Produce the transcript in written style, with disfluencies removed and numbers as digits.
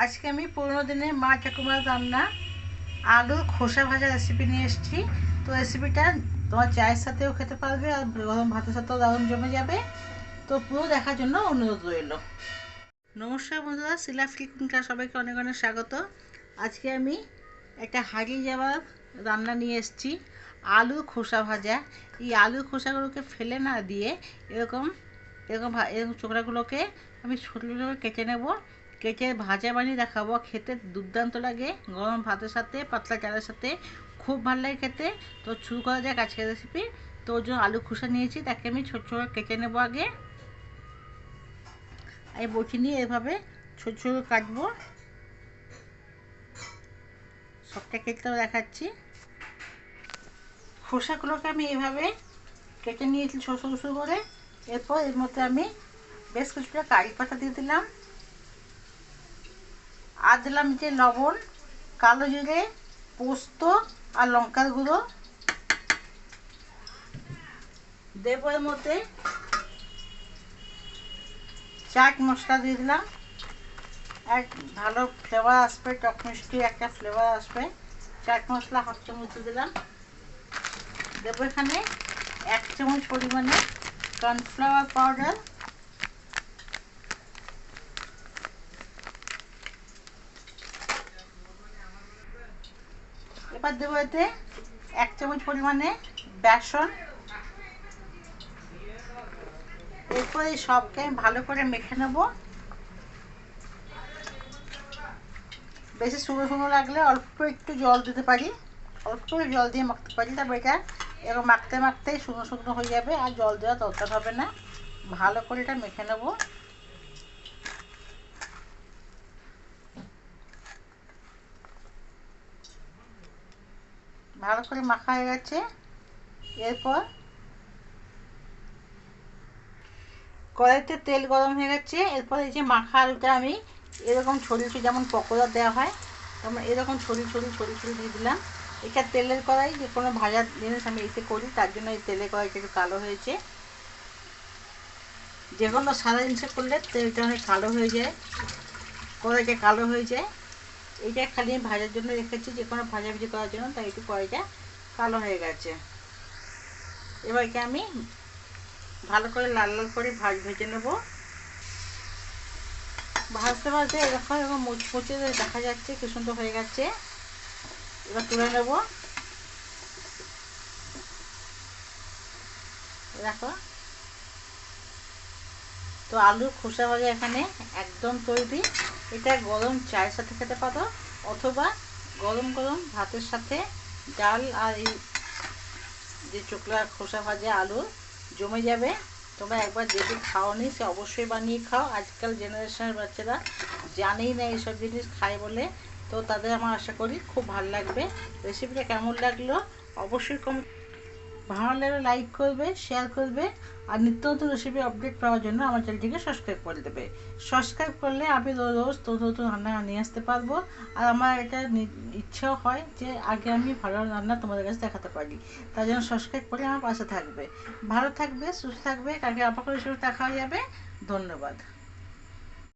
আজকে আমি 15 দিনের মা ঠাকুমার রান্না আলুর খোসা ভাজা রেসিপি নিয়ে এসেছি। তো রেসিপিটা তোমার চায়ের সাথেও খেতে পারবে আর গরম ভাতের সাথেও দারুণ জমে যাবে। তো পুরো দেখার জন্য অনুরোধ রইল। নমস্কার বন্ধুরা, শিলা কিচেনে সবাইকে অনেক অনেক স্বাগত। আজকে আমি একটা হারিয়ে যাওয়ার রান্না নিয়ে এসেছি, আলুর খোসা ভাজা। এই আলুর খোসাগুলোকে ফেলে না দিয়ে এরকম এরকম এরকম চোখড়াগুলোকে আমি ছোটো ছোটো করে কেটে নেব। কেটে ভাজা বানিয়ে দেখাবো। খেতে দুর্দান্ত লাগে, গরম ভাতের সাথে পাতলা চালের সাথে খুব ভালো লাগে খেতে। তো শুরু করা যাক আজকের রেসিপি। তো ওর জন্য আলু খোসা নিয়েছি, তাকে আমি ছোটো ছোটো কেটে নেবো। আগে এই বটি নিয়ে এভাবে ছোটো ছোটো কাটবো। সবটা কেটেও দেখাচ্ছি। খোসাগুলোকে আমি এভাবে কেটে নিয়েছি ছোটো ছোটো করে। এরপর এর মধ্যে আমি বেশ কিছুটা কারি পাতা দিয়ে দিলাম, আর দিলাম যে লবণ, কালো জিরে, পোস্ত আর লঙ্কার গুঁড়ো। দেবো এর মধ্যে চাট মশলা দিয়ে দিলাম, এক ভালো ফ্লেভার আসবে, টক মিষ্টি একটা ফ্লেভার আসবে। চাট মশলা হাফ চামচ দিলাম। দেবো এখানে 1 চামচ পরিমাণে কর্নফ্লাওয়ার পাউডার, এবার দেবো এতে 1 চামচ পরিমাণে বেসন। এরপর এই সবকে আমি ভালো করে মেখে নেব। বেশি শুকনো শুকনো লাগলে অল্প একটু জল দিতে পারি, অল্প জল দিয়ে মাখতে পারি। তারপর এটা এরকম মাখতে মাখতেই শুকনো শুকনো হয়ে যাবে, আর জল দেওয়া দরকার হবে না। ভালো করে এটা মেখে নেব। ভালো করে মাখা হয়ে গেছে। এরপর কড়াইতে তেল গরম হয়ে গেছে। এরপর এই যে মাখা আলুটা আমি এরকম ছড়িয়ে ছড়িয়ে, যেমন পকোড়া দেওয়া হয় তেমন এরকম ছড়িয়ে ছড়িয়ে ছড়িয়ে ছড়িয়ে দিয়ে দিলাম। এটা তেলের কড়াই, যে কোনো ভাজার জিনিস আমি এতে করি, তার জন্য এই তেলের কড়াইটা একটু কালো হয়েছে। যে কোনো সাদা জিনিস করলে তেলটা অনেক কালো হয়ে যায়, কড়াইটা কালো হয়ে যায়। এইটা খালি আমি ভাজার জন্য রেখেছি, যে কোনো ভাজাভুজি করার জন্য, তাই একটু কড়াইটা কালো হয়ে গেছে। এবার একে আমি ভালো করে লাল লাল করে ভেজে নেব। ভাজতে ভাজতে এরকম এরকম মুচমুচে দেখা যাচ্ছে, কি সুন্দর হয়ে গেছে। এবার তুলে নেব। দেখো, তো আলুর খোসা ভাজা এখানে একদম তৈরি। এটা গরম চায়ের সাথে খেতে পারো, অথবা গরম গরম ভাতের সাথে ডাল আর এই যে চোকলা খোসা ভাজা আলু জমে যাবে। তোমরা একবার যেটি খাওনি সে অবশ্যই বানিয়ে খাও। আজকাল জেনারেশনের বাচ্চারা জানেই না এইসব জিনিস খায় বলে, তো তাদের আমার আশা করি খুব ভালো লাগবে। রেসিপিটা কেমন লাগলো অবশ্যই কমেন্ট, ভালো লাগলে লাইক করবে, শেয়ার করবে, আর নিত্য নতুন রেসিপি আপডেট পাওয়ার জন্য আমার চ্যানেলটিকে সাবস্ক্রাইব করে দেবে। সাবস্ক্রাইব করলে আমি রোজ রোজ নতুন নতুন রান্না নিয়ে আসতে পারবো। আর আমার এটা ইচ্ছাও হয় যে আগে আমি ভালো রান্না তোমাদের কাছে দেখাতে পারি। তার জন্য সাবস্ক্রাইব করে আমার পাশে থাকবে। ভালো থাকবে, সুস্থ থাকবে। কালকে আবার করে দেখা হয়ে যাবে। ধন্যবাদ।